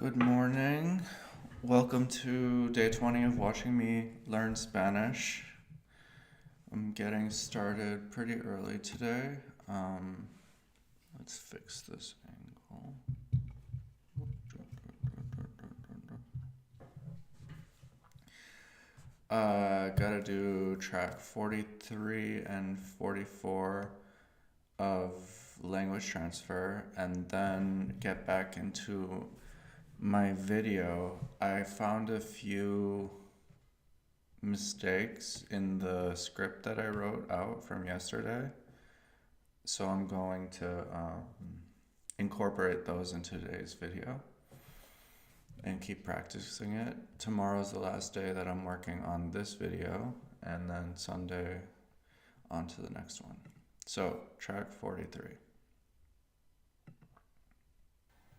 Good morning. Welcome to day 20 of watching me learn Spanish. I'm getting started pretty early today. Let's fix this angle. Gotta do track 43 and 44 of language transfer and then get back into my video. I found a few mistakes in the script that I wrote out from yesterday, so I'm going to incorporate those into today's video and keep practicing it. Tomorrow's the last day that I'm working on this video, and then Sunday on to the next one. So, track 43.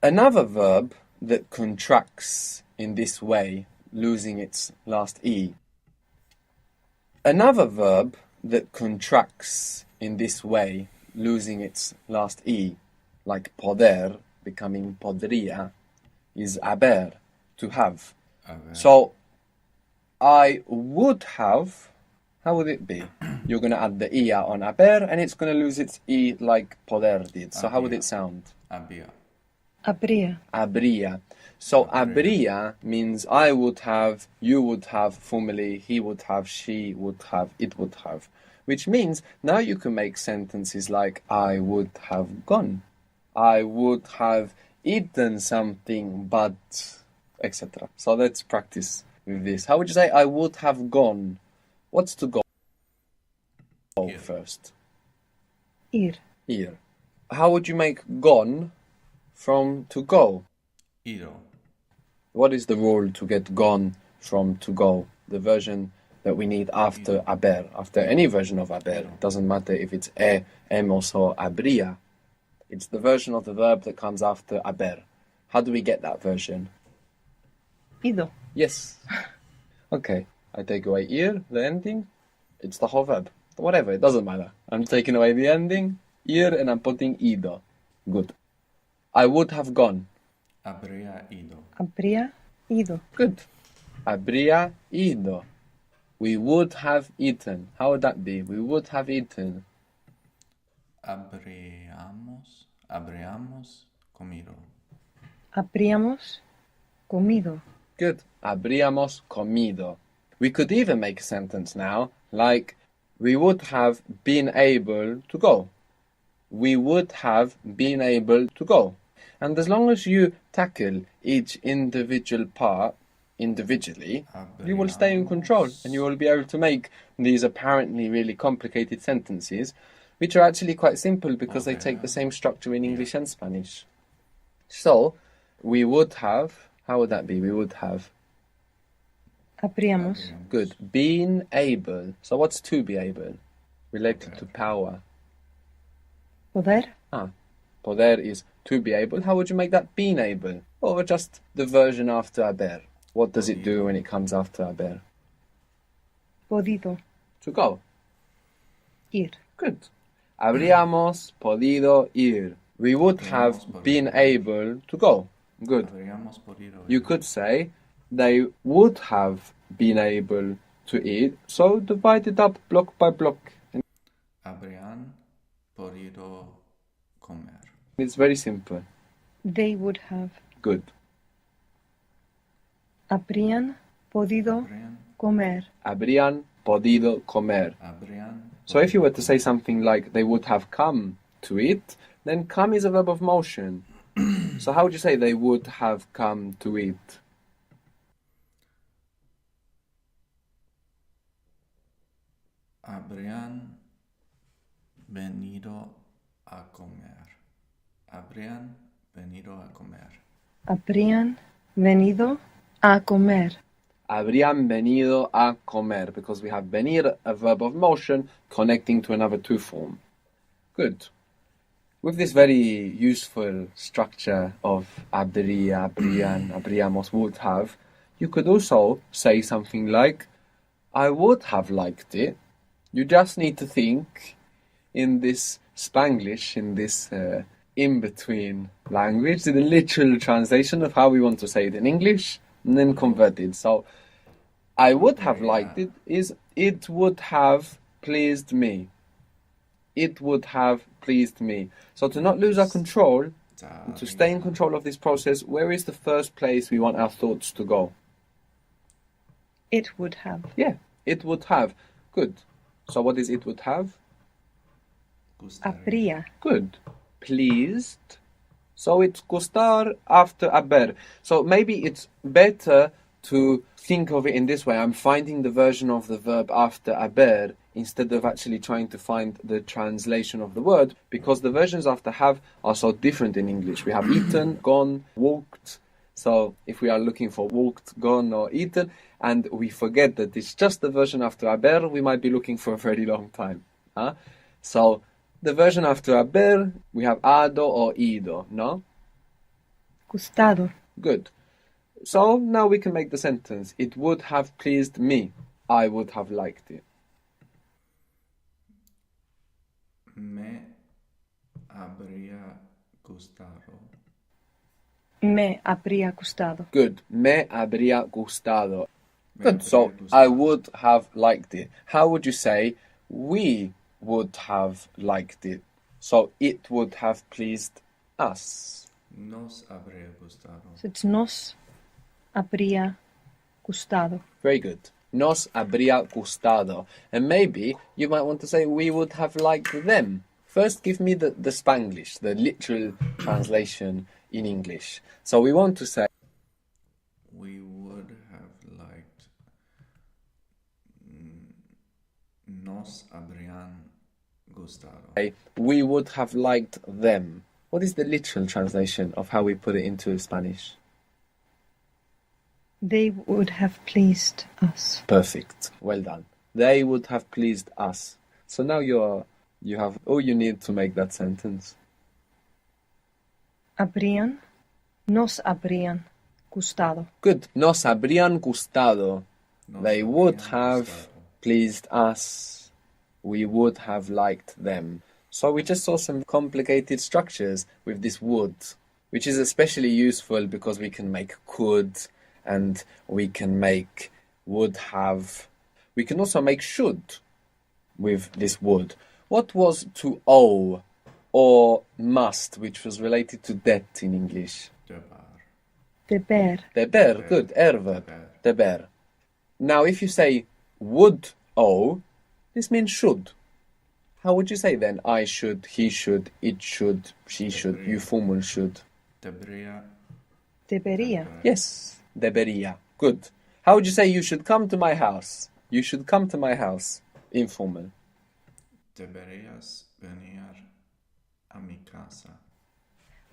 Another verb that contracts in this way, losing its last E. Another verb that contracts in this way, losing its last E, like poder becoming podría, is haber, to have. Okay. So, I would have, how would it be? You're going to add the ia on haber, and it's going to lose its E like poder did. So how would it sound? Había. Habría. Habría. So habría means I would have, you would have, formerly he would have, she would have, it would have. Which means now you can make sentences like I would have gone. I would have eaten something, but etc. So let's practice with this. How would you say I would have gone? What's to go Ir. first? Ir. Ir. How would you make gone from to go? Ido. What is the rule to get gone from to go? The version that we need after haber, after any version of haber. It doesn't matter if it's hemos, or habría. It's the version of the verb that comes after haber. How do we get that version? Ido. Yes. Okay, I take away ir, the ending. It's the whole verb. Whatever, it doesn't matter. I'm taking away the ending, ir, and I'm putting ido. Good. I would have gone. Habría ido. Habría ido. Good. Habría ido. We would have eaten. How would that be? We would have eaten. Habríamos comido. Habríamos comido. Good. Habríamos comido. We could even make a sentence now, like, we would have been able to go. We would have been able to go. And as long as you tackle each individual part individually, you will stay in control and you will be able to make these apparently really complicated sentences, which are actually quite simple because they take the same structure in English and Spanish. So, we would have, how would that be? We would have, Habríamos. good, been able. So what's to be able? Related to power. Poder. Poder is to be able. How would you make that been able? Or just the version after haber? What does it do when it comes after haber? Podido. To go. Ir. Good. Habríamos podido ir. We would have been able to go. Good. Habríamos podido You could say they would have been able to eat, so divide it up block by block. Habrían podido comer. It's very simple. They would have. Good. Habrían podido Habrían. comer. Habrían podido comer. Habrían. So if you were to say something like they would have come to eat, then come is a verb of motion. So how would you say they would have come to eat? Habrían venido a comer. Habrían venido a comer. Habrían venido a comer. Habrían venido a comer, because we have venir, a verb of motion, connecting to another to form. Good. With this very useful structure of habría, habrían, habríamos, would have, you could also say something like, I would have liked it. You just need to think in this Spanglish, in this in-between language, the literal translation of how we want to say it in English, and then converted. So, I would have liked it is it would have pleased me. It would have pleased me. So to not lose our control, and to stay in control of this process, where is the first place we want our thoughts to go? It would have. Yeah, it would have. Good. So what is it would have? Habría. Good. Pleased. So it's gustar after haber. So maybe it's better to think of it in this way. I'm finding the version of the verb after haber instead of actually trying to find the translation of the word, because the versions after have are so different in English. We have eaten, gone, walked. So if we are looking for walked, gone, or eaten, and we forget that it's just the version after haber, we might be looking for a very long time. So the version after haber, we have ado or ido, no? Gustado. Good. So now we can make the sentence. It would have pleased me. I would have liked it. Me habría gustado. Me habría gustado. Good. Me habría gustado. Me Good. habría So gustado. I would have liked it. How would you say we would have liked it? So it would have pleased us. Nos habría gustado. So it's nos habría gustado. Very good. Nos habría gustado. And maybe you might want to say we would have liked them. First, give me the Spanglish, the literal translation in English. So we want to say, We would have liked. Nos habrían gustado. we would have liked them. What is the literal translation of how we put it into Spanish? They would have pleased us. Perfect. Well done. They would have pleased us. So now you have all you need to make that sentence. Habrían, nos habrían gustado. Good. Nos habrían gustado. Nos They would habrían have gustado. pleased us. We would have liked them. So we just saw some complicated structures with this would, which is especially useful because we can make could and we can make would have. We can also make should with this would. What was to owe or must, which was related to debt in English? Deber. Deber. Deber, good, verb. Deber. Deber. Now, if you say would owe, this means should. How would you say then? I should, he should, it should, she should, you formal should. Debería. Debería. Yes, debería. Good. How would you say you should come to my house? You should come to my house. Informal. Deberías venir a mi casa.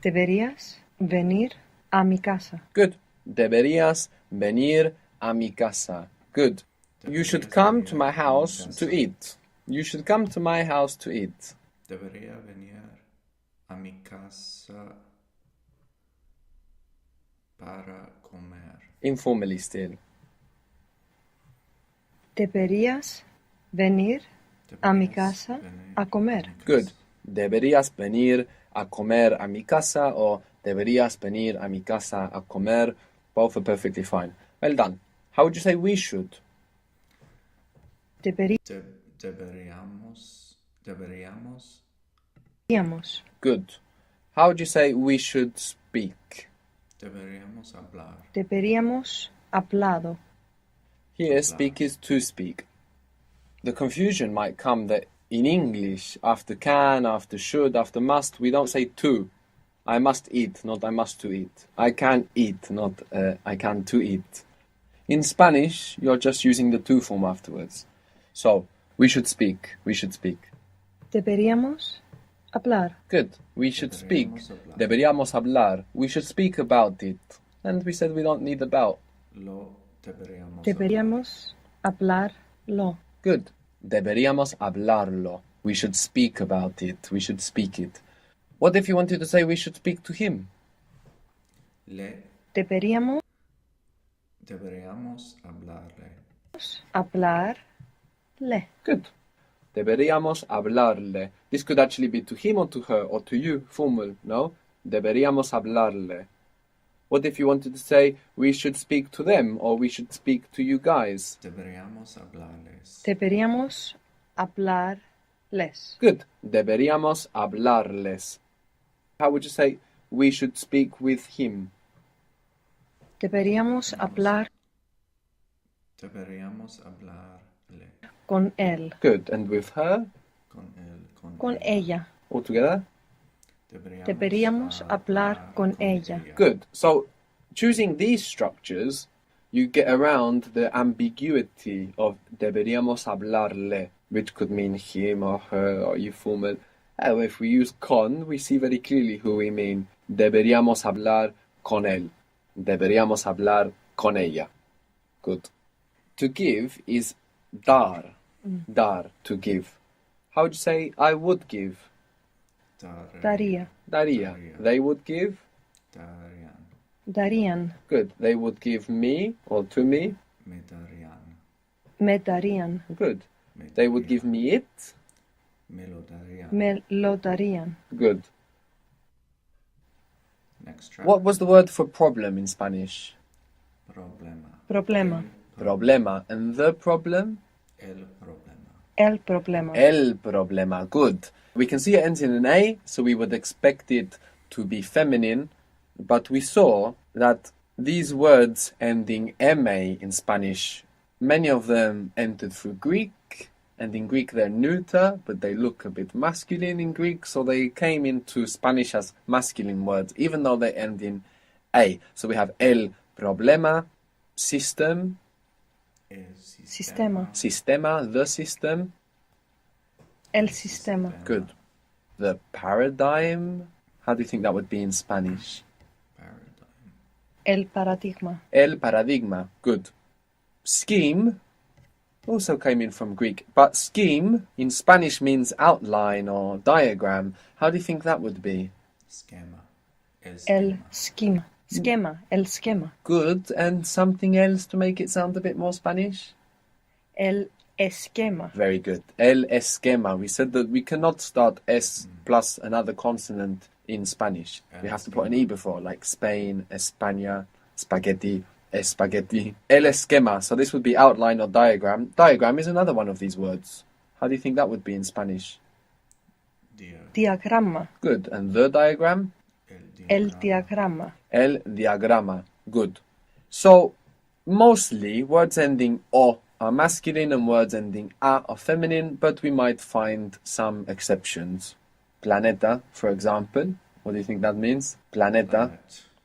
Deberías venir a mi casa. Good. Deberías venir a mi casa. Good. You should Deberías come venir to my a mi house casa. to eat. You should come to my house to eat. Debería venir a mi casa para comer. Informally still. Deberías venir a mi Deberías casa venir a comer. mi casa. Good. Deberías venir a comer a mi casa or deberías venir a mi casa a comer. Both are perfectly fine. Well done. How would you say we should? Deberíamos. Deberíamos. Good. How would you say we should speak? Deberíamos hablar. Deberíamos hablado. Here, speak is to speak. The confusion might come that in English, after can, after should, after must, we don't say to. I must eat, not I must to eat. I can eat, not I can to eat. In Spanish, you're just using the to form afterwards. So, we should speak. We should speak. Deberíamos hablar. Good. We should speak. Deberíamos hablar. Deberíamos hablar. We should speak about it. And we said we don't need about. Lo deberíamos. Deberíamos hablarlo. Good. Deberíamos hablarlo. We should speak about it. We should speak it. What if you wanted to say we should speak to him? Le Deberíamos deberíamos hablarle. hablarle. Good. Deberíamos hablarle. This could actually be to him or to her or to you, formal, no? Deberíamos hablarle. What if you wanted to say, we should speak to them or we should speak to you guys? Deberíamos hablarles. Deberíamos hablarles. Good. Deberíamos hablarles. How would you say, we should speak with him? Deberíamos hablar Deberíamos hablarle. con él. Good. And with her? Con él. Con ella. All together? Deberíamos hablar con ella. Good. So, choosing these structures, you get around the ambiguity of deberíamos hablarle, which could mean him or her or you formal. Oh, if we use con, we see very clearly who we mean. Deberíamos hablar con él. Deberíamos hablar con ella. Good. To give is dar. Dar, to give. How would you say, I would give? Daría. Daría. They would give? Darían. Darían. Good. They would give me or to me? Me darían. Me darían. Good. Me They would darían. give me it? Me lo darían. Me lo darían. Good. Next track. What was the word for problem in Spanish? Problema. Problema. Problema. And the problem? El problema. El problema. El problema. Good. We can see it ends in an A, so we would expect it to be feminine, but we saw that these words ending MA in Spanish, many of them entered through Greek, and in Greek they're neuter, but they look a bit masculine in Greek, so they came into Spanish as masculine words, even though they end in A. So we have el problema, system, El Sistema. sistema, the system. El sistema. Good. The paradigm. How do you think that would be in Spanish? Paradigm. El paradigma. El paradigma. Good. Scheme also came in from Greek, but scheme in Spanish means outline or diagram. How do you think that would be? Schema. El schema. schema. Schema. El schema. Good. And something else to make it sound a bit more Spanish? El esquema. Very good. El esquema. We said that we cannot start S plus another consonant in Spanish. We have to put an E before, like Spain, España, spaghetti, espagueti. El esquema. So this would be outline or diagram. Diagram is another one of these words. How do you think that would be in Spanish? Diagrama. Good. And the diagram? El diagrama. El diagrama. Good. So, mostly words ending O are masculine and words ending A are feminine, but we might find some exceptions. Planeta, for example. What do you think that means? Planeta.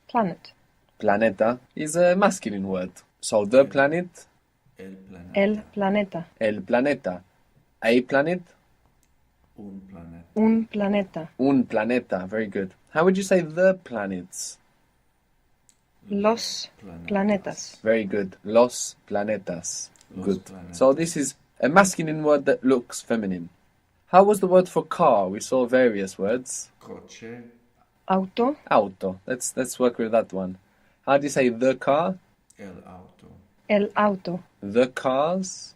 Planet. Planeta is a masculine word. So, the planet, El planeta. El planeta. el planeta. A planet, Un planeta. Un planeta. un planeta. Very good. How would you say the planets? Los planetas. Very good. Los planetas. Los Good. planetas. So this is a masculine word that looks feminine. How was the word for car? We saw various words. Coche. Auto. Auto. Let's work with that one. How do you say the car? El auto. El auto. The cars?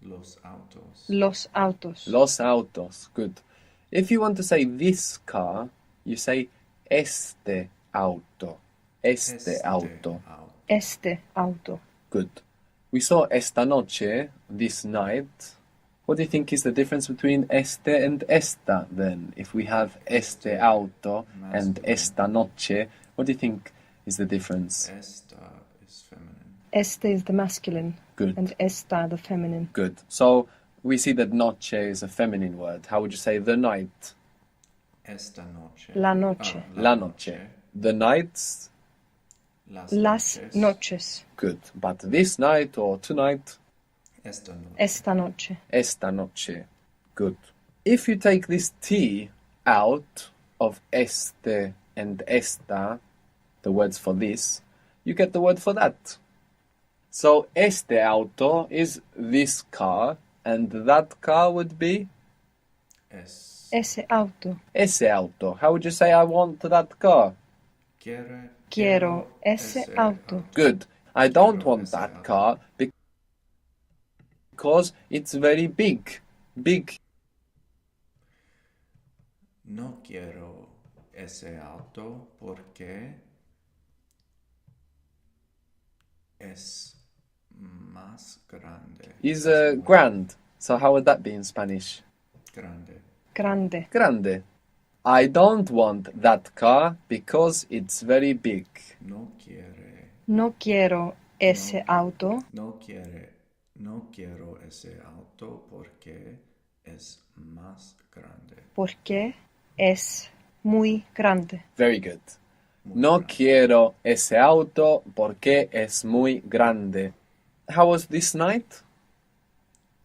Los autos. Los autos. Los autos. Good. If you want to say this car, you say este auto. Este auto. Este auto. Good. We saw esta noche, this night. What do you think is the difference between este and esta then? If we have este auto and esta noche, what do you think is the difference? Esta is feminine. Este is the masculine. Good. And esta the feminine. Good. So we see that noche is a feminine word. How would you say the night? Esta noche. La noche. La noche. The nights? Las noches. Good. But this night or tonight? Esta noche. Esta noche. Esta noche. Good. If you take this T out of este and esta, the words for this, you get the word for that. So este auto is this car, and that car would be Ese auto. ese auto. How would you say I want that car? Quiero ese auto. Good. I don't Quiero want ese that auto. car because it's very big. Big. no quiero ese auto porque es más grande. Is Es muy grand. So how would that be in Spanish? grande. Grande. Grande. I don't want that car because it's very big. No quiere, No quiero ese auto no quiero ese auto porque es más grande. porque es muy grande. Very good. Muy No grande. quiero ese auto porque es muy grande. How was this night?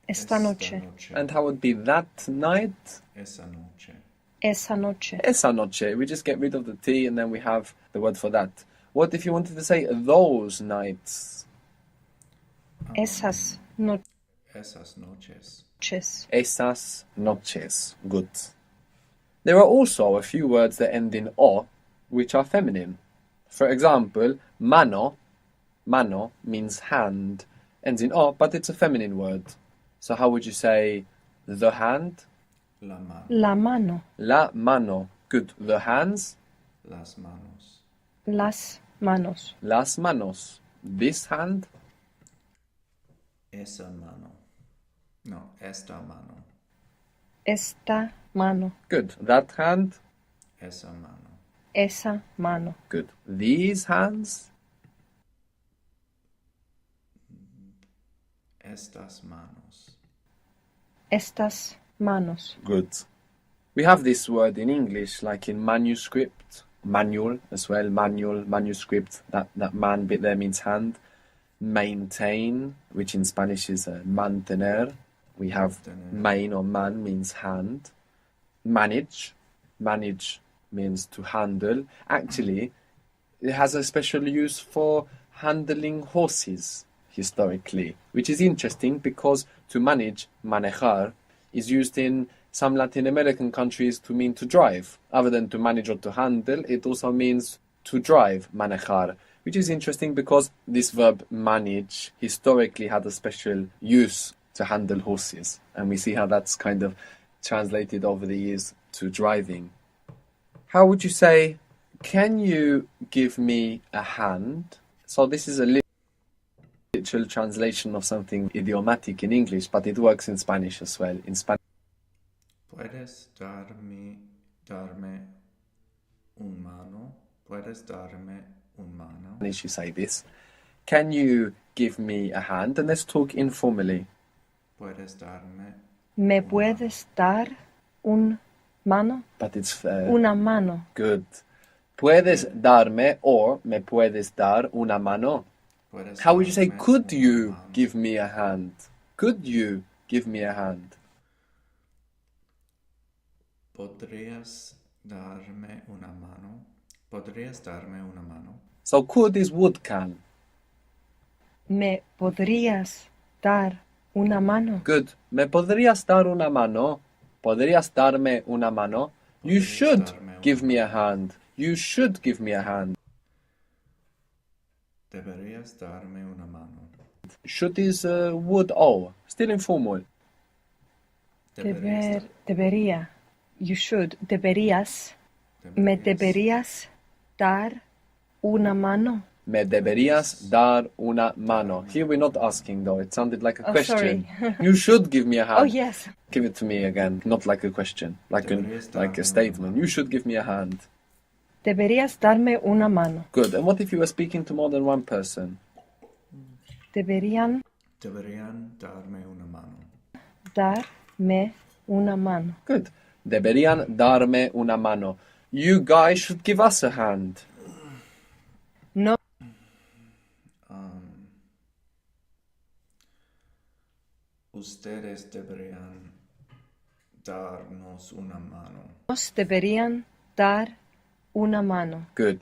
Esta noche. And how would be that night? Esa noche. Esa noche. Esa noche. We just get rid of the T and then we have the word for that. What if you wanted to say those nights? Esas Esas noches. noches. Esas noches. Good. There are also a few words that end in o, which are feminine. For example, mano. Mano means hand. Ends in o, but it's a feminine word. So how would you say the hand? La mano. La mano. La mano. Good. The hands? Las manos. Las manos. Las manos. This hand? Esa mano. No, esta mano. Esta mano. Good. That hand? Esa mano. Esa mano. Good. These hands? Estas manos. Estas manos. Good. We have this word in English, like in manuscript, manual as well, manual, manuscript, that man bit there means hand. Maintain, which in Spanish is mantener. We have Mantener. main or man means hand. Manage, manage means to handle. Actually, it has a special use for handling horses historically, which is interesting because to manage, manejar, is used in some Latin American countries to mean to drive. Other than to manage or to handle, it also means to drive, manejar, which is interesting because this verb manage historically had a special use to handle horses. And we see how that's kind of translated over the years to driving. How would you say, can you give me a hand? So this is a literal translation of something idiomatic in English, but it works in Spanish as well. In Spanish, ¿Puedes darme un mano? ¿Puedes darme un mano? you say this. Can you give me a hand? And let's talk informally. ¿Puedes darme ¿Me puedes dar un mano? But it's Una mano. good. Puedes darme or me puedes dar una mano. ¿Puedes How would you say, darme could una you mano? give me a hand? Could you give me a hand? ¿Podrías darme una mano? ¿Podrías darme una mano? So could is would can. ¿Me podrías dar una mano? Good. ¿Me podrías dar una mano? ¿Podrías darme una mano? You Podrías should darme una give me a mano. hand. You should give me a hand. Deberías darme una mano. Should is would oh. Still informal. Deberías Debería. You should. Deberías. ¿Me deberías dar una mano? Me deberías dar una mano. Here we're not asking though. It sounded like a Oh, question. sorry. You should give me a hand. Oh, yes. Give it to me again. Not like a question. Like Deberías like darme a una statement. mano. You should give me a hand. Deberías darme una mano. Good. And what if you were speaking to more than one person? Deberían Deberían darme una mano. darme una mano. Good. Deberían darme una mano. You guys should give us a hand. No, Ustedes deberían darnos una mano. nos deberían dar una mano. Good.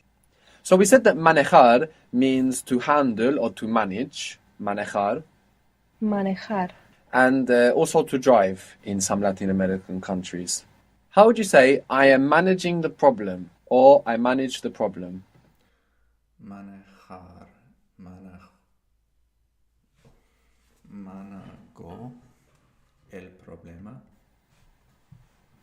So we said that manejar means to handle or to manage. Manejar. Manejar. And also to drive in some Latin American countries. How would you say, I am managing the problem, or I manage the problem? Manejar. Manago el problema.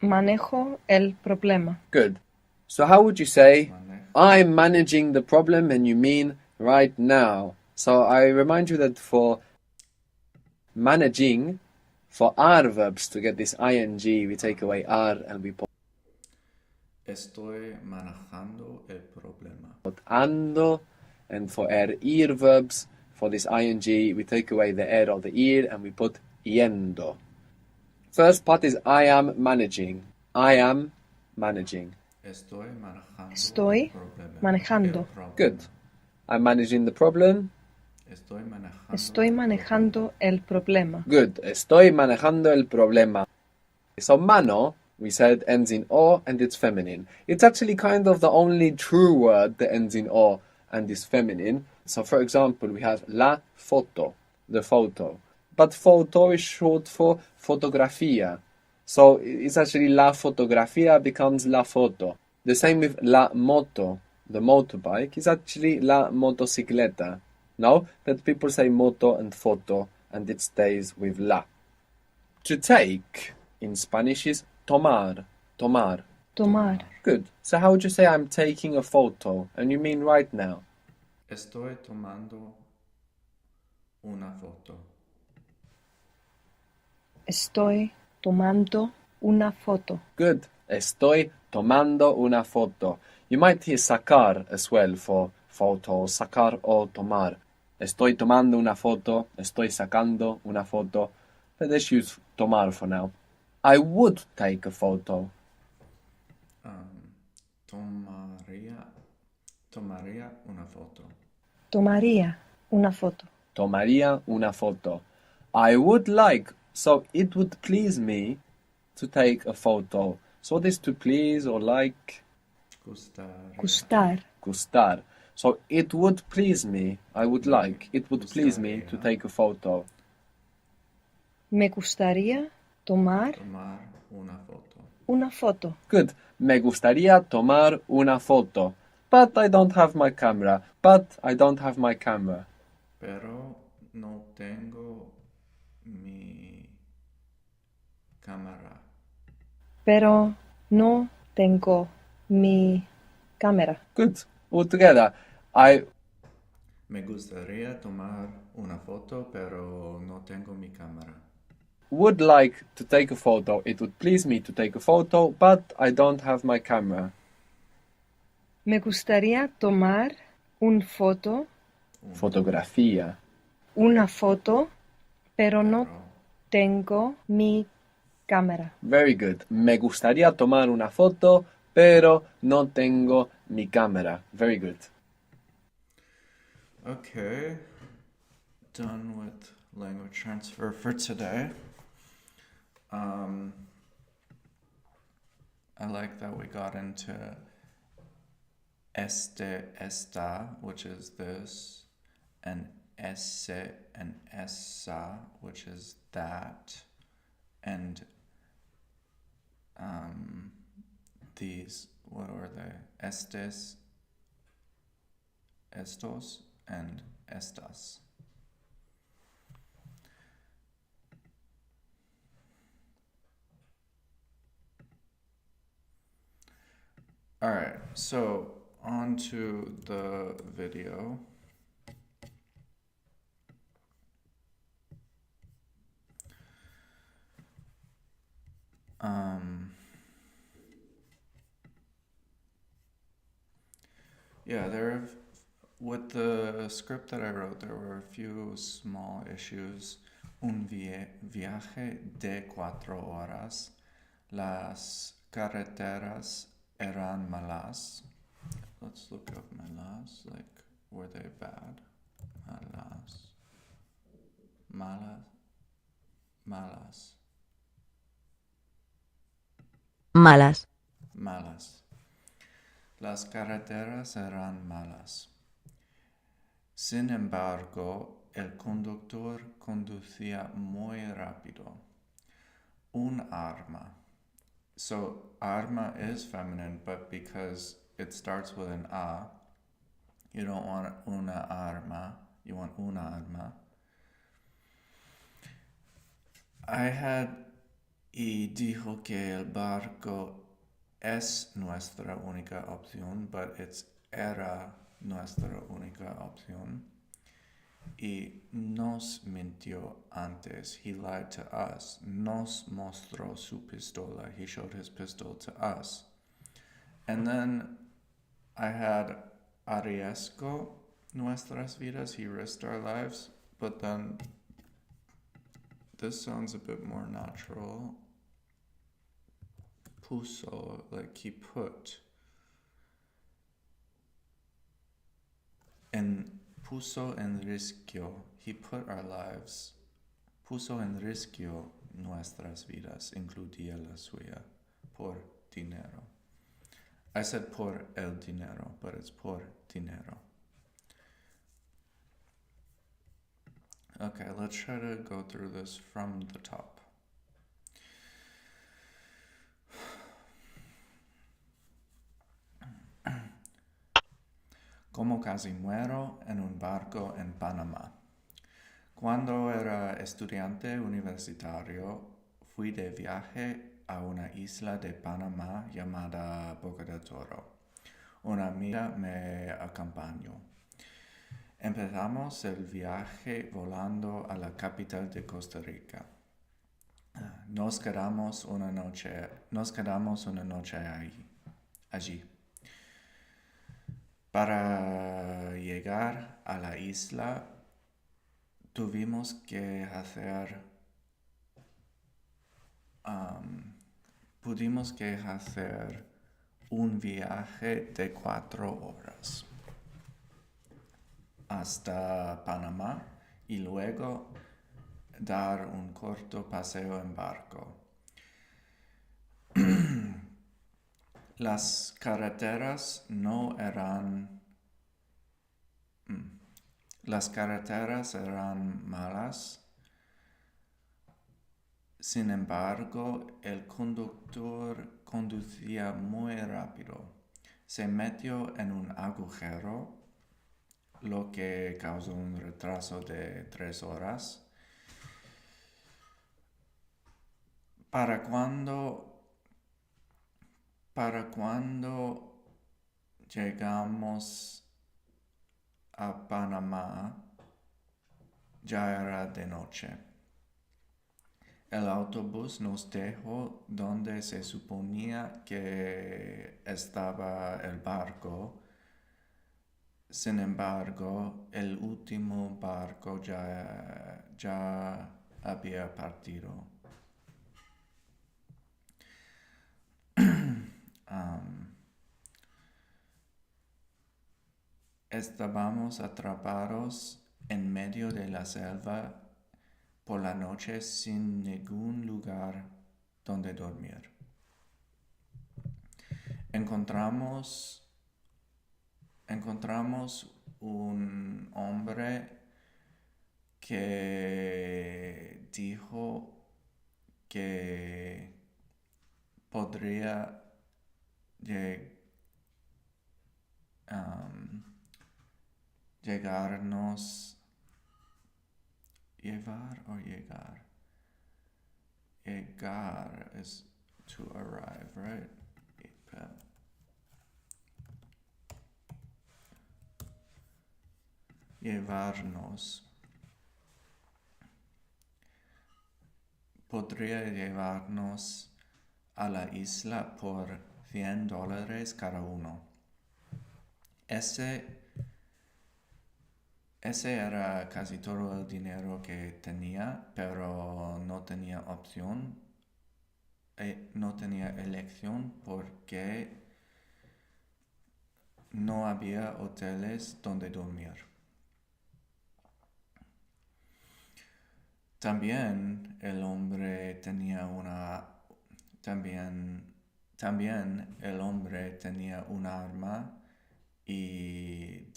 Manejo el problema. Good. So how would you say, Manejo. I'm managing the problem, and you mean right now? So I remind you that for managing, for our verbs to get this ing, we take away ar and we Estoy manejando el problema. put ando, and for our ir verbs, for this ing, we take away the er or the ir and we put yendo. First part is I am managing. I am managing. Estoy manejando Estoy el problema. manejando. El problema. Good. I'm managing the problem. Estoy manejando. Estoy manejando el problema. Good. Estoy manejando el problema. So mano, we said, ends in o and it's feminine. It's actually kind of the only true word that ends in o and is feminine. So for example, we have la foto, the photo. But photo is short for fotografía. So it's actually la fotografía becomes la foto. The same with la moto, the motorbike, is actually la motocicleta. No, that people say moto and foto and it stays with la. To take in Spanish is tomar, tomar. Tomar. Good. So how would you say I'm taking a photo? And you mean right now? Estoy tomando una foto. Estoy tomando una foto. Good. Estoy tomando una foto. You might hear sacar as well for photo, sacar o tomar. Estoy tomando una foto, estoy sacando una foto. But let's use tomar for now. I would take a photo. Tomaría una foto. Tomaría una foto. Tomaría una foto. I would like, so it would please me to take a photo. So what is to please or like? Gustar. Gustar. So it would please me, I would like, it would please me to take a photo. Me gustaría tomar Tomar una foto. una foto. Good. Me gustaría tomar una foto. But I don't have my camera. But I don't have my camera. Pero no tengo mi cámara. Pero no tengo mi cámara. Good. All together. I Me gustaría tomar una foto, pero no tengo mi cámara. would like to take a photo. It would please me to take a photo, but I don't have my camera. Me gustaría tomar Fotografía. una foto, pero no tengo mi cámara. Very good. Me gustaría tomar una foto, pero no tengo mi cámara. Very good. Okay, done with language transfer for today. I like that we got into esta, which is this, and ese and esa, which is that, and these, what are they? Estos, and estas. All right, so on to the video. Yeah, with the script that I wrote, there were a few small issues. Un viaje de 4 horas. Las carreteras eran malas. Let's look up malas. Like, were they bad? Malas. Malas. Malas. Malas. Las carreteras eran malas. Sin embargo, el conductor conducía muy rápido. Un arma. So, arma is feminine, but because it starts with an a, you don't want una arma, you want una arma. I had y dijo que el barco es nuestra única opción, but era nuestra única opción. Y nos mintió antes. He lied to us. Nos mostró su pistola. He showed his pistol to us. And then I had arriesgo nuestras vidas. He risked our lives. But then this sounds a bit more natural. Puso, like he put. And puso en riesgo. He put our lives. Puso en riesgo nuestras vidas, incluía la suya, por dinero. I said por el dinero, but it's por dinero. Okay, let's try to go through this from the top. Como casi muero en un barco en Panamá. Cuando era estudiante universitario, fui de viaje a una isla de Panamá llamada Boca del Toro. Una amiga me acompañó. Empezamos el viaje volando a la capital de Costa Rica. Nos quedamos una noche allí. Para llegar a la isla tuvimos que hacer un viaje de 4 horas hasta Panamá y luego dar un corto paseo en barco. Las carreteras eran malas. Sin embargo, el conductor conducía muy rápido. Se metió en un agujero, lo que causó un retraso de 3 horas. Para cuando llegamos a Panamá, ya era de noche. El autobús nos dejó donde se suponía que estaba el barco. Sin embargo, el último barco ya había partido. Estábamos atrapados en medio de la selva por la noche sin ningún lugar donde dormir. Encontramos un hombre que dijo que podría llegarnos. Llegar is to arrive, right? Llevarnos. Podría llevarnos a la isla por $100 cada uno. Ese era casi todo el dinero que tenía, pero no tenía opción, no tenía elección porque no había hoteles donde dormir. También el hombre tenía un arma y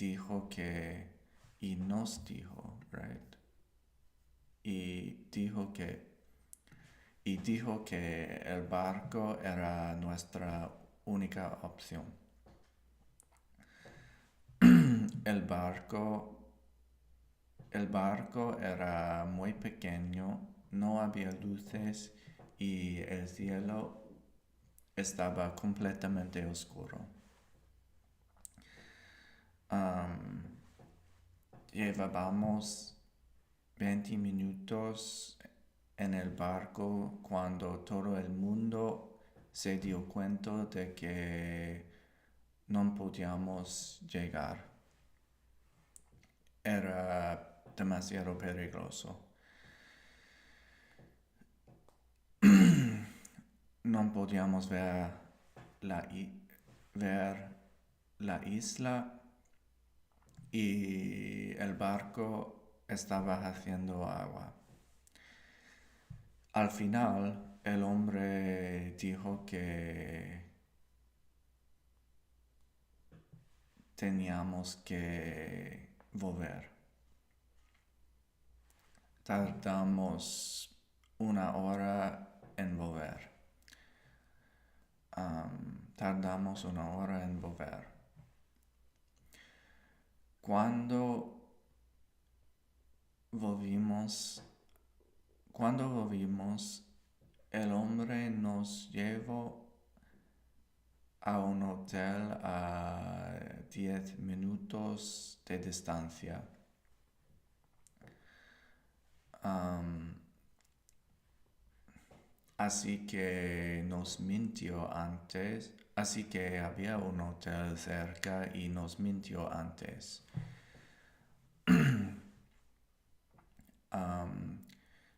nos dijo, right? Y dijo que el barco era nuestra única opción. El barco era muy pequeño, no había luces y el cielo estaba completamente oscuro. Llevábamos 20 minutos en el barco cuando todo el mundo se dio cuenta de que no podíamos llegar. Era demasiado peligroso. No podíamos ver la isla y el barco estaba haciendo agua. Al final, el hombre dijo que teníamos que volver. Tardamos 1 hora en volver. Tardamos 1 hora en volver. Cuando volvimos, el hombre nos llevó a un hotel a 10 minutos de distancia. Así que nos mintió antes, así que había un hotel cerca y nos mintió antes.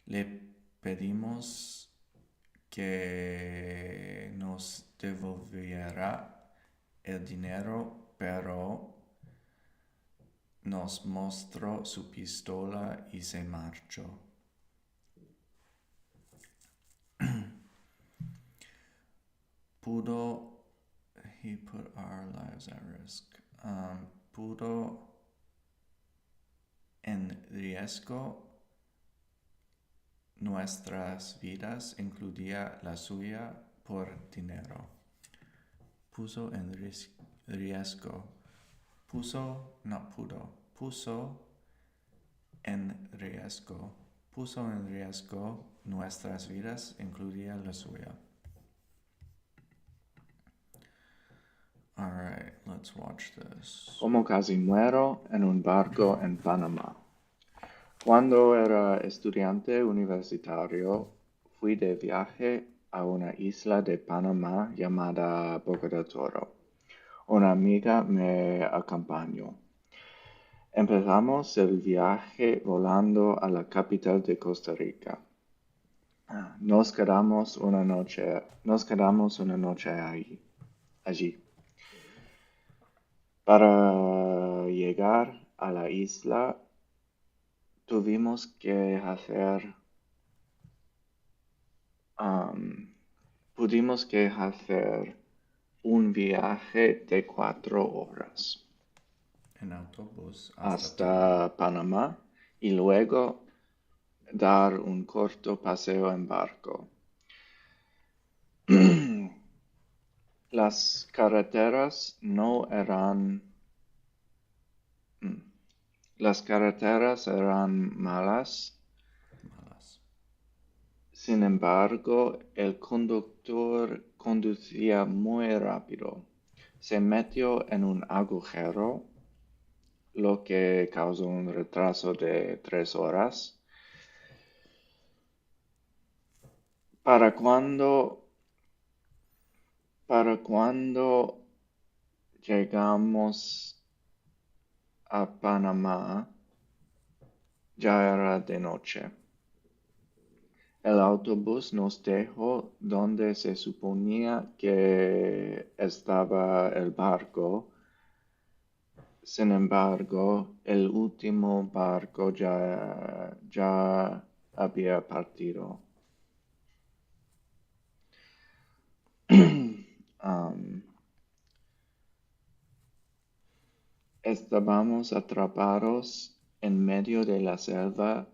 Le pedimos que nos devolviera el dinero, pero nos mostró su pistola y se marchó. He put our lives at risk. Pudo en riesgo nuestras vidas, incluía la suya, por dinero. Puso en riesgo. Puso en riesgo. Puso en riesgo nuestras vidas, incluía la suya. Alright, let's watch this. Como casi muero en un barco en Panamá. Cuando era estudiante universitario, fui de viaje a una isla de Panamá llamada Boca del Toro. Una amiga me acompañó. Empezamos el viaje volando a la capital de Costa Rica. Nos quedamos una noche allí. Para llegar a la isla, tuvimos que hacer un viaje de 4 horas En autobús hasta Panamá y luego dar un corto paseo en barco. Las carreteras eran malas. Sin embargo, el conductor conducía muy rápido. Se metió en un agujero, lo que causó un retraso de 3 horas. Para cuando llegamos a Panamá, ya era de noche. El autobús nos dejó donde se suponía que estaba el barco. Sin embargo, el último barco ya había partido. Estábamos atrapados en medio de la selva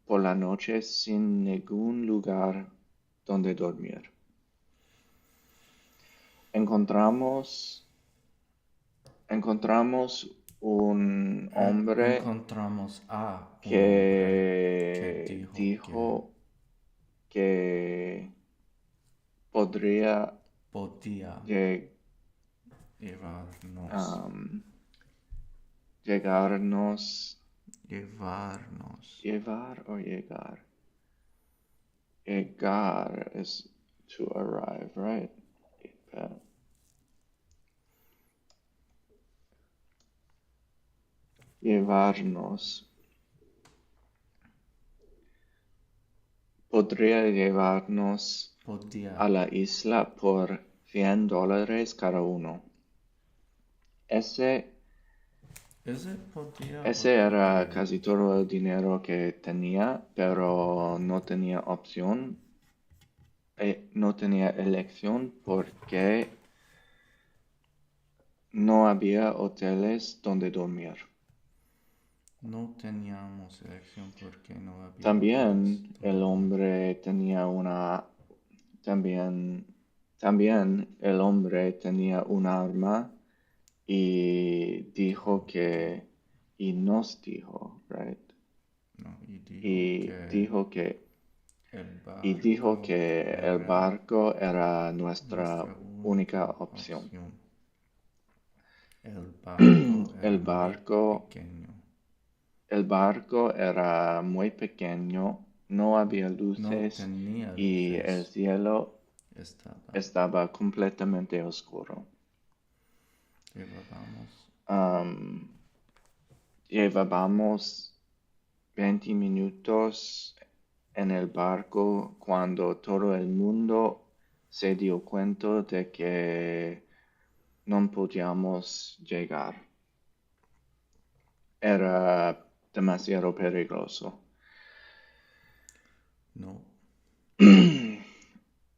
por la noche sin ningún lugar donde dormir. Encontramos un hombre Encontramos a un hombre que que dijo que podría Podía llevarnos. Llegarnos, Llevarnos. llevar o llegar. Llegar is to arrive, right? Llevarnos. Podría llevarnos Podía. a la isla por $100 cada uno. Ese Podía. era casi todo el dinero que tenía, pero no tenía opción. No tenía elección porque no había hoteles donde dormir. No teníamos elección porque no había. También hoteles el donde hombre tenía también el hombre tenía un arma y nos dijo, right? no, Y dijo que el barco era nuestra nuestra única opción. El barco era El muy barco, pequeño. el barco era muy pequeño, no había No luces tenía y el luces. cielo Estaba. estaba completamente oscuro. Llevábamos 20 minutos en el barco cuando todo el mundo se dio cuenta de que no podíamos llegar. Era demasiado peligroso. No.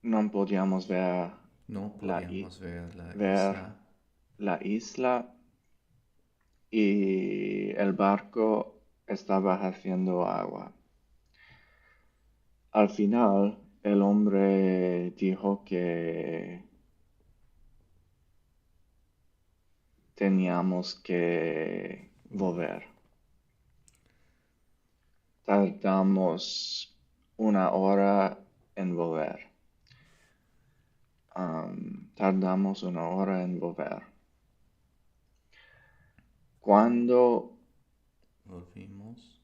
No podíamos ver No la podíamos ver la ver isla. la isla y el barco estaba haciendo agua. Al final, el hombre dijo que teníamos que volver. Tardamos 1 hora en volver. Tardamos 1 hora en volver. Cuando volvimos,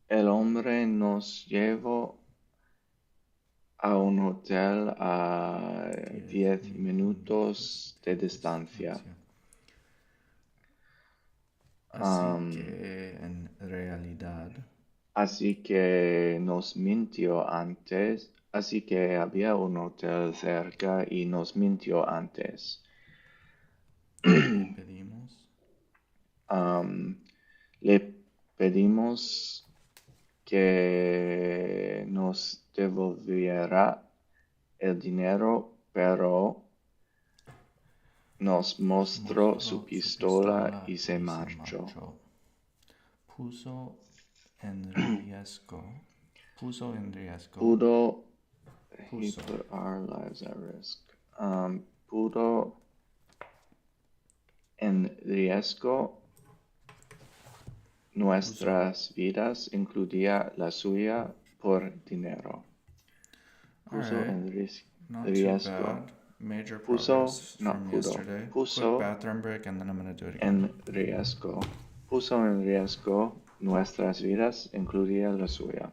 el hombre nos llevó a un hotel a 10 minutos de distancia. Así que en realidad Así que nos mintió antes. Así que había un hotel cerca y nos mintió antes. pedimos Le pedimos que nos devolviera el dinero, pero nos mostró su pistola y se marchó. Puso en riesgo. He put our lives at risk. Pudo en riesgo nuestras vidas, incluía la suya, por dinero. Puso en riesgo. Major Puso, progress no from pudo. yesterday. Puso Quick bathroom break and then I'm gonna do it en again. riesgo. Puso en riesgo nuestras vidas, incluía la suya.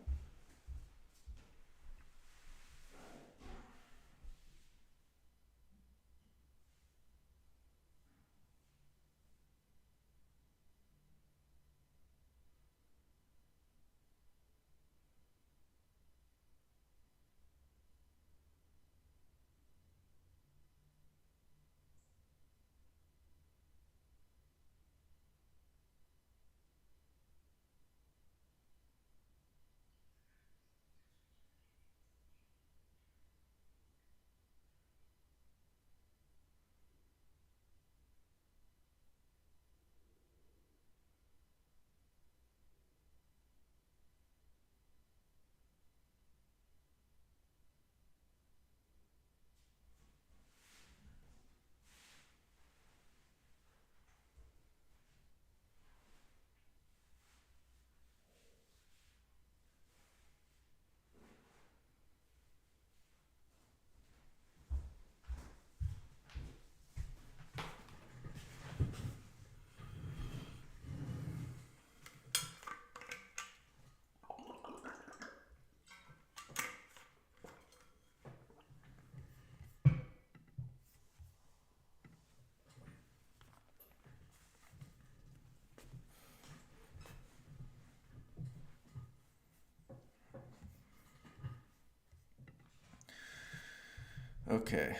Okay,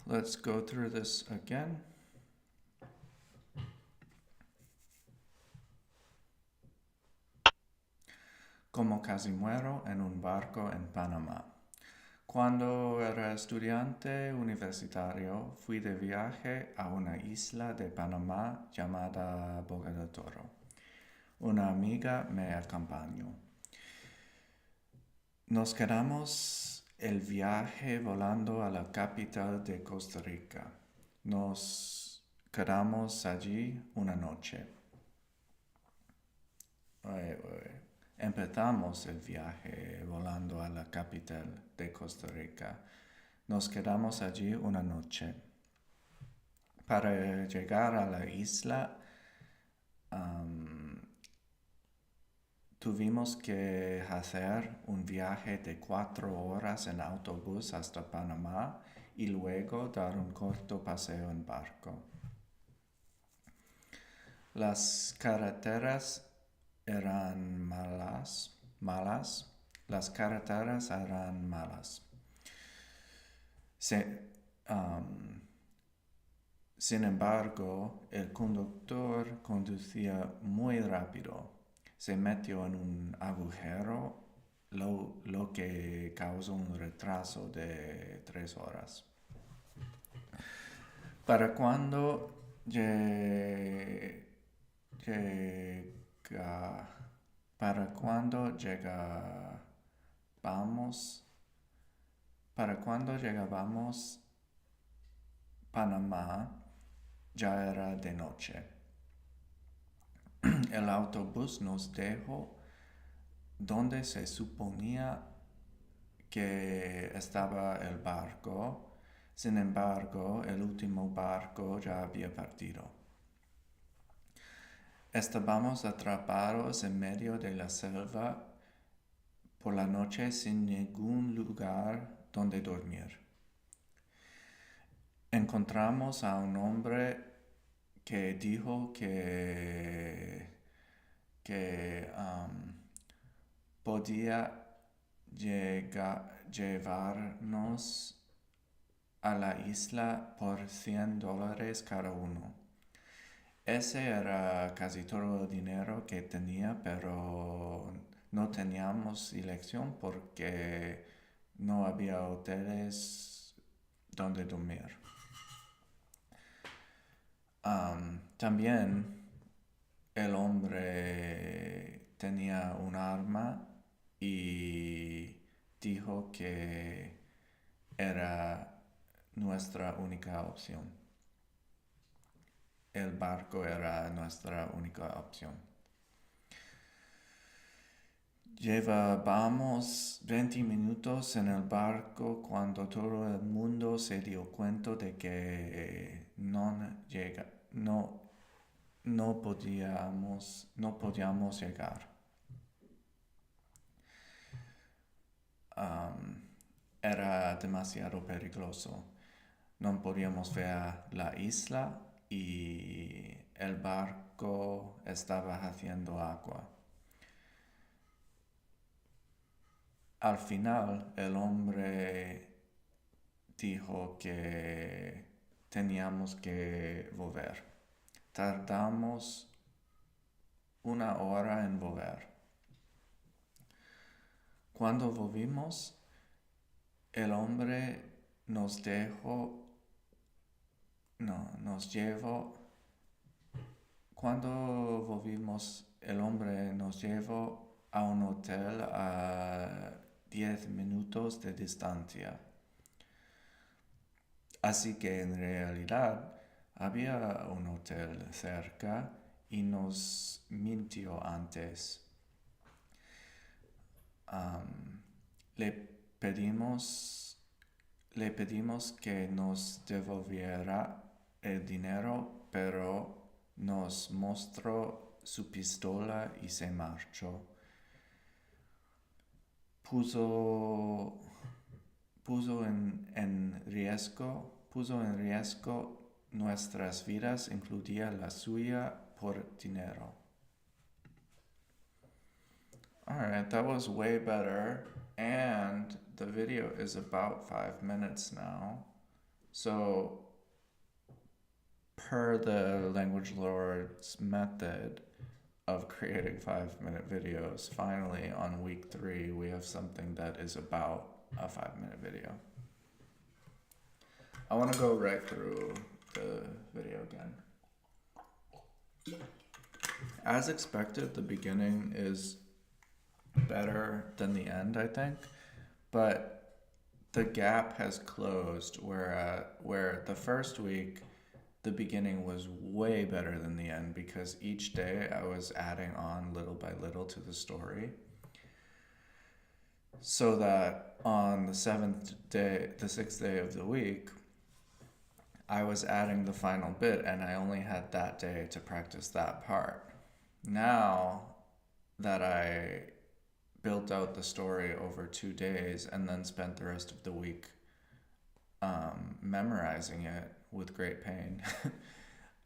let's go through this again. Como casi muero en un barco en Panamá. Cuando era estudiante universitario, fui de viaje a una isla de Panamá llamada Boca del Toro. Una amiga me acompañó. Nos quedamos el viaje volando a la capital de Costa Rica. Nos quedamos allí una noche. Empezamos el viaje volando a la capital de Costa Rica. Nos quedamos allí una noche. Para llegar a la isla, tuvimos que hacer un viaje de 4 horas en autobús hasta Panamá y luego dar un corto paseo en barco. Las carreteras eran malas. Las carreteras eran malas. Sin embargo, el conductor conducía muy rápido. Se metió en un agujero, lo que causó un retraso de 3 horas. Para cuando llegábamos Panamá, ya era de noche. El autobús nos dejó donde se suponía que estaba el barco. Sin embargo, el último barco ya había partido. Estábamos atrapados en medio de la selva por la noche sin ningún lugar donde dormir. Encontramos a un hombre que dijo que podía llevarnos a la isla por $100 cada uno. Ese era casi todo el dinero que tenía, pero no teníamos elección porque no había hoteles donde dormir. También el hombre tenía un arma y dijo que era nuestra única opción. El barco era nuestra única opción. Llevábamos 20 minutos en el barco cuando todo el mundo se dio cuenta de que no podíamos llegar. Era demasiado peligroso. No podíamos ver la isla y el barco estaba haciendo agua. Al final, el hombre dijo que teníamos que volver. Tardamos 1 hora en volver. Cuando volvimos, el hombre nos llevó. Cuando volvimos, el hombre nos llevó a un hotel a 10 minutos de distancia. Así que en realidad había un hotel cerca y nos mintió antes. Le pedimos que nos devolviera el dinero, pero nos mostró su pistola y se marchó. Puso en riesgo nuestras vidas, incluida la suya, por dinero. Alright, that was way better, and the video is about 5 minutes now. So, per the Language Lord's method of creating 5-minute videos, finally on week 3, we have something that is about a 5-minute video. I want to go right through the video again. As expected, the beginning is better than the end, I think, but the gap has closed where the first week the beginning was way better than the end, because each day I was adding on little by little to the story, so that on the 6th day of the week, I was adding the final bit, and I only had that day to practice that part. Now that I built out the story over 2 days and then spent the rest of the week memorizing it with great pain,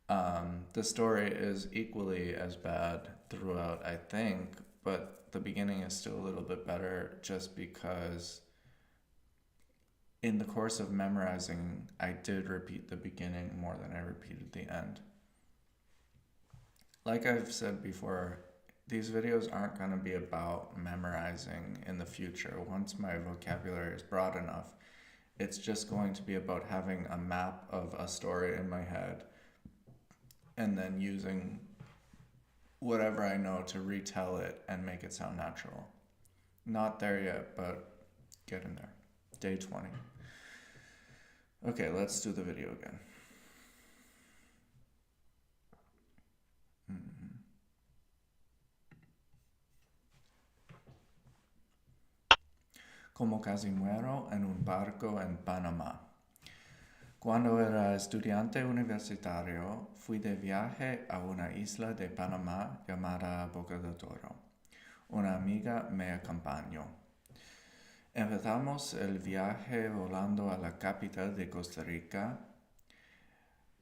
the story is equally as bad throughout, I think, but the beginning is still a little bit better, just because in the course of memorizing, I did repeat the beginning more than I repeated the end. Like I've said before, these videos aren't going to be about memorizing in the future. Once my vocabulary is broad enough, it's just going to be about having a map of a story in my head and then using whatever I know to retell it and make it sound natural. Not there yet, but getting there. Day 20. Okay, let's do the video again. Como casi muero en un barco en Panamá. Cuando era estudiante universitario, fui de viaje a una isla de Panamá llamada Boca del Toro. Una amiga me acompañó. Empezamos el viaje volando a la capital de Costa Rica.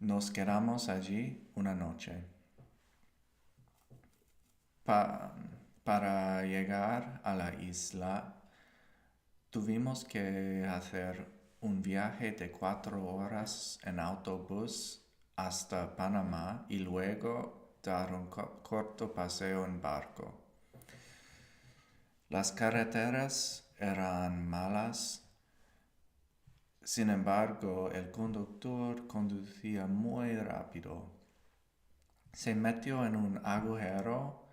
Nos quedamos allí una noche. Para llegar a la isla, tuvimos que hacer un viaje de 4 horas en autobús hasta Panamá y luego dar un corto paseo en barco. Las carreteras eran malas, sin embargo, el conductor conducía muy rápido. Se metió en un agujero,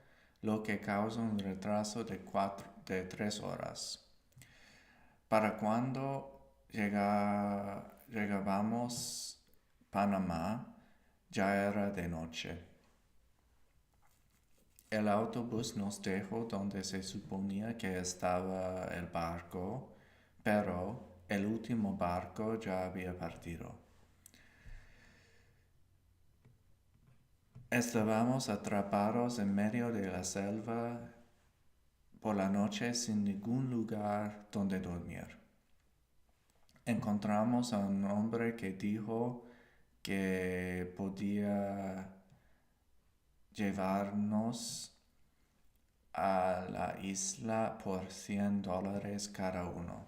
lo que causó un retraso de 3 horas. Para cuando llegábamos a Panamá, ya era de noche. El autobús nos dejó donde se suponía que estaba el barco, pero el último barco ya había partido. Estábamos atrapados en medio de la selva por la noche, sin ningún lugar donde dormir. Encontramos a un hombre que dijo que podía llevarnos a la isla por $100 cada uno.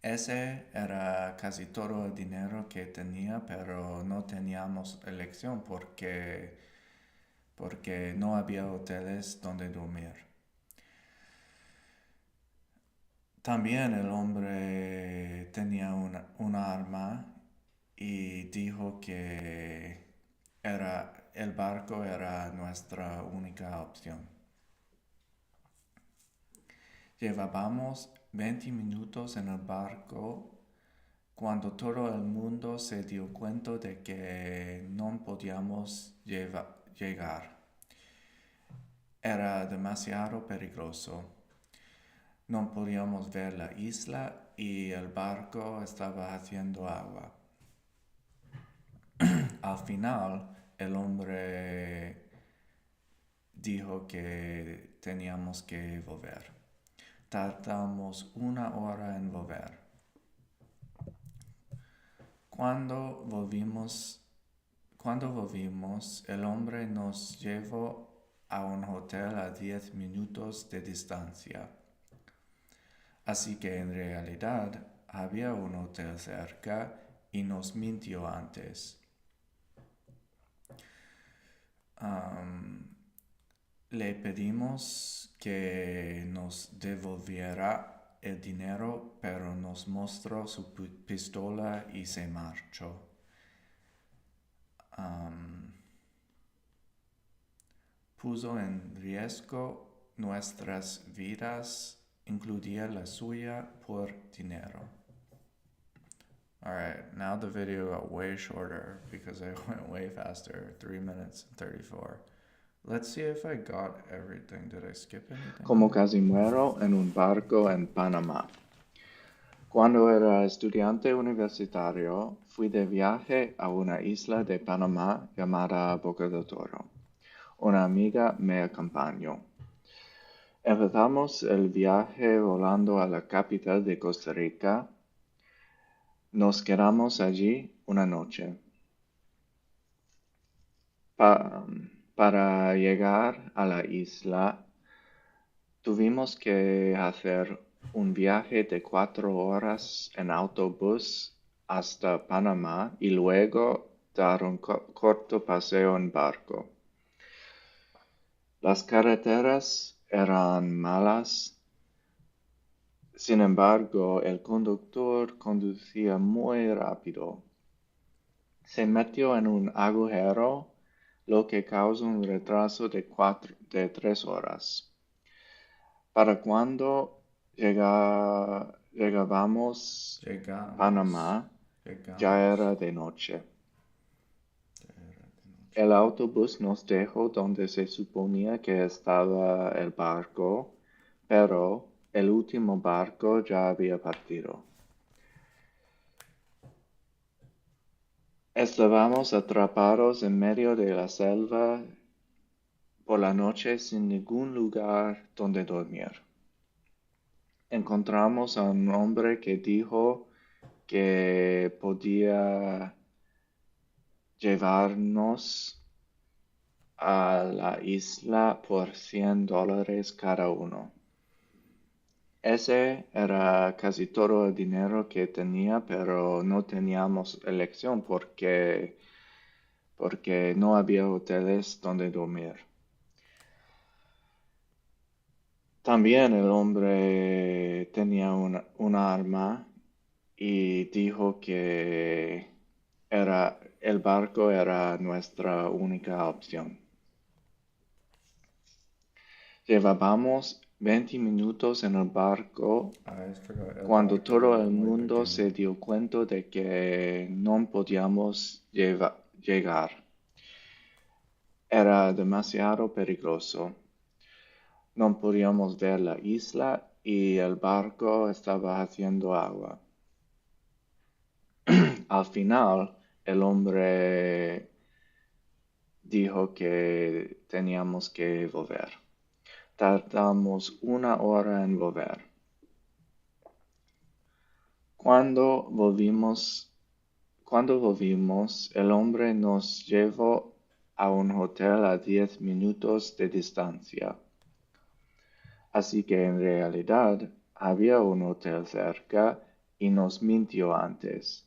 Ese era casi todo el dinero que tenía, pero no teníamos elección porque no había hoteles donde dormir. También el hombre tenía una arma y dijo que el barco era nuestra única opción. Llevábamos 20 minutos en el barco cuando todo el mundo se dio cuenta de que no podíamos llegar. Era demasiado peligroso. No podíamos ver la isla y el barco estaba haciendo agua. Al final, el hombre dijo que teníamos que volver. Tardamos 1 hora en volver. Cuando volvimos, el hombre nos llevó a un hotel a 10 minutos de distancia. Así que en realidad había un hotel cerca y nos mintió antes. Le pedimos que nos devolviera el dinero, pero nos mostró su pistola y se marchó. Puso en riesgo nuestras vidas, incluida la suya, por dinero. Alright, now the video got way shorter because I went way faster, 3 minutes and 34. Let's see if I got everything. Did I skip anything? Como casi muero en un barco en Panamá. Cuando era estudiante universitario, fui de viaje a una isla de Panamá llamada Boca del Toro. Una amiga me acompañó. Empezamos el viaje volando a la capital de Costa Rica. Nos quedamos allí una noche. Para llegar a la isla, tuvimos que hacer un viaje de 4 horas en autobús hasta Panamá y luego dar un corto paseo en barco. Las carreteras eran malas. Sin embargo, el conductor conducía muy rápido. Se metió en un agujero, lo que causó un retraso de 3 horas. Para cuando llegábamos a Panamá, ya era de noche. El autobús nos dejó donde se suponía que estaba el barco, pero el último barco ya había partido. Estábamos atrapados en medio de la selva por la noche sin ningún lugar donde dormir. Encontramos a un hombre que dijo que podía llevarnos a la isla por $100 cada uno. Ese era casi todo el dinero que tenía, pero no teníamos elección porque no había hoteles donde dormir. También el hombre tenía un arma y dijo que el barco era nuestra única opción. Llevábamos 20 minutos en el barco cuando todo el mundo se dio cuenta de que no podíamos llegar. Era demasiado peligroso. No podíamos ver la isla y el barco estaba haciendo agua. Al final, el hombre dijo que teníamos que volver. Tardamos 1 hora en volver. Cuando volvimos, el hombre nos llevó a un hotel a 10 minutos de distancia. Así que en realidad había un hotel cerca y nos mintió antes.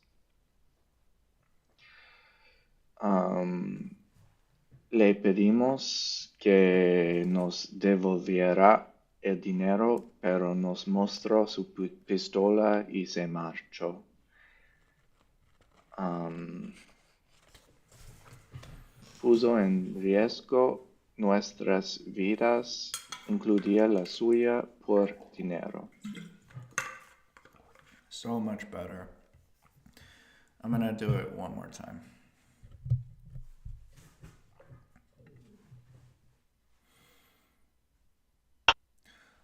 Le pedimos que nos devolviera el dinero, pero nos mostró su pistola y se marchó. Puso en riesgo nuestras vidas, incluida la suya, por dinero. So much better. I'm gonna do it one more time.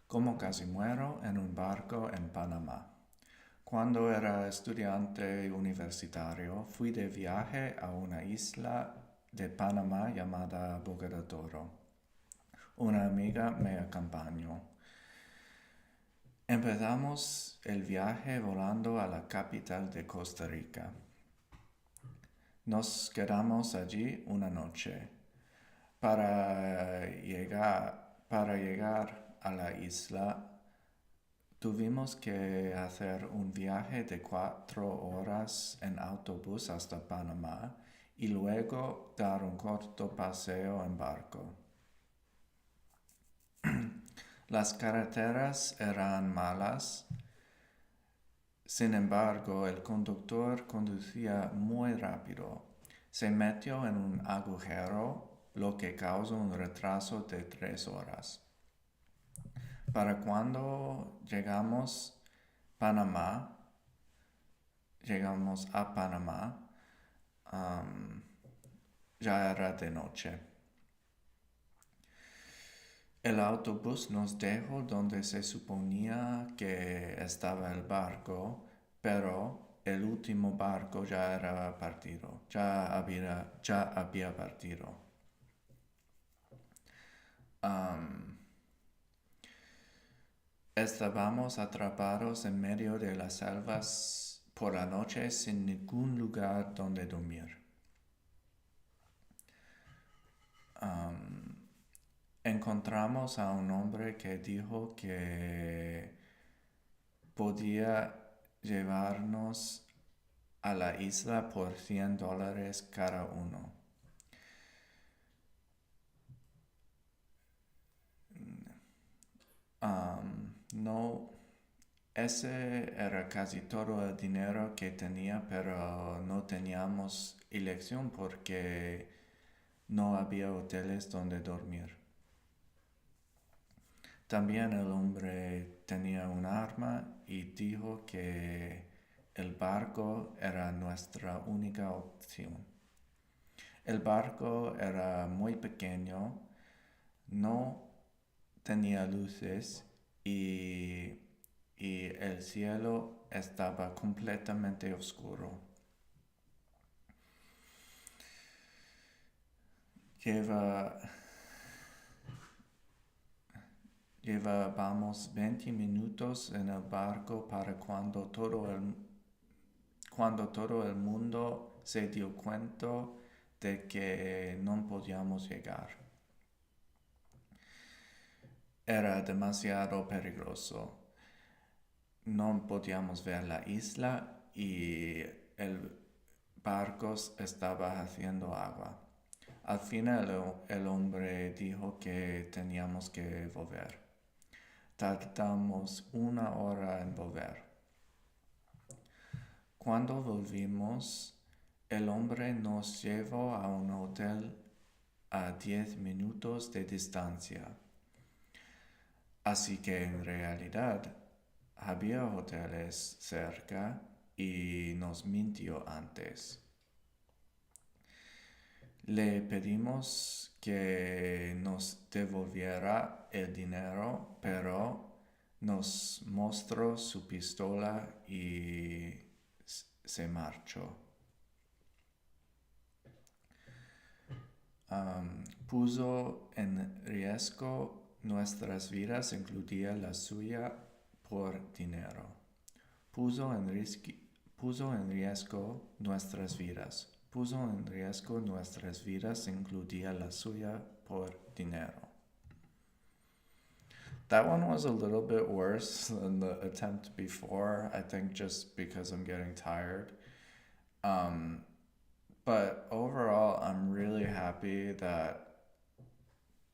Como casi muero en un barco en Panamá. Cuando era estudiante universitario, fui de viaje a una isla de Panamá llamada Boca del Toro. Una amiga me acompañó. Empezamos el viaje volando a la capital de Costa Rica. Nos quedamos allí una noche. Para llegar a la isla, Tuvimos que hacer un viaje de 4 horas en autobús hasta Panamá y luego dar un corto paseo en barco. Las carreteras eran malas. Sin embargo, el conductor conducía muy rápido. Se metió en un agujero, lo que causó un retraso de 3 horas. Para cuando llegamos a Panamá, ya era de noche. El autobús nos dejó donde se suponía que estaba el barco, pero el último barco ya era partido, ya había partido. Estábamos atrapados en medio de las selvas por la noche sin ningún lugar donde dormir. Encontramos a un hombre que dijo que podía llevarnos a la isla por $100 cada uno. No, ese era casi todo el dinero que tenía, pero no teníamos elección porque no había hoteles donde dormir. También el hombre tenía un arma y dijo que el barco era nuestra única opción. El barco era muy pequeño, no tenía luces y el cielo estaba completamente oscuro. Llevábamos 20 minutos en el barco para cuando todo el mundo se dio cuenta de que no podíamos llegar. Era demasiado peligroso. No podíamos ver la isla y el barco estaba haciendo agua. Al final el hombre dijo que teníamos que volver. Tardamos 1 hora en volver. Cuando volvimos, el hombre nos llevó a un hotel a 10 minutos de distancia. Así que en realidad había hoteles cerca y nos mintió antes. Le pedimos que nos devolviera el dinero, pero nos mostró su pistola y se marchó. Puso en riesgo nuestras vidas, incluida la suya, por dinero. Puso en riesgo nuestras vidas. Puso en riesgo nuestras vidas, incluida la suya, por dinero. That one was a little bit worse than the attempt before, I think just because I'm getting tired. But overall, I'm really happy that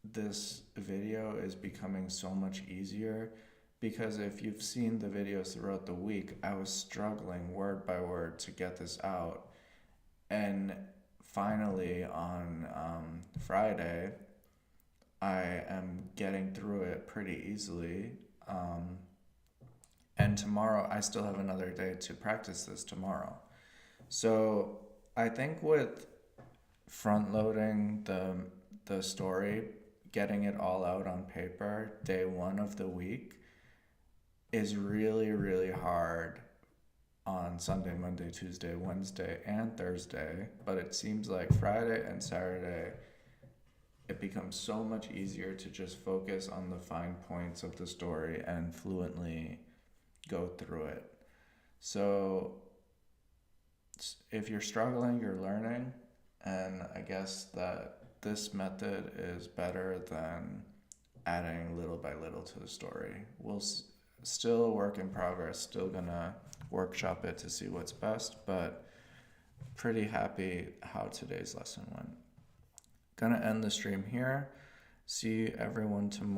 this video is becoming so much easier, because if you've seen the videos throughout the week, I was struggling word by word to get this out. And finally on Friday, I am getting through it pretty easily. And tomorrow, I still have another day to practice this tomorrow. So I think with front loading the story, getting it all out on paper, day 1 of the week, is really, really hard on Sunday, Monday, Tuesday, Wednesday, and Thursday. But it seems like Friday and Saturday, it becomes so much easier to just focus on the fine points of the story and fluently go through it. So if you're struggling, you're learning, and I guess that this method is better than adding little by little to the story. still a work in progress, still gonna workshop it to see what's best, but pretty happy how today's lesson went. Gonna end the stream here. See everyone tomorrow.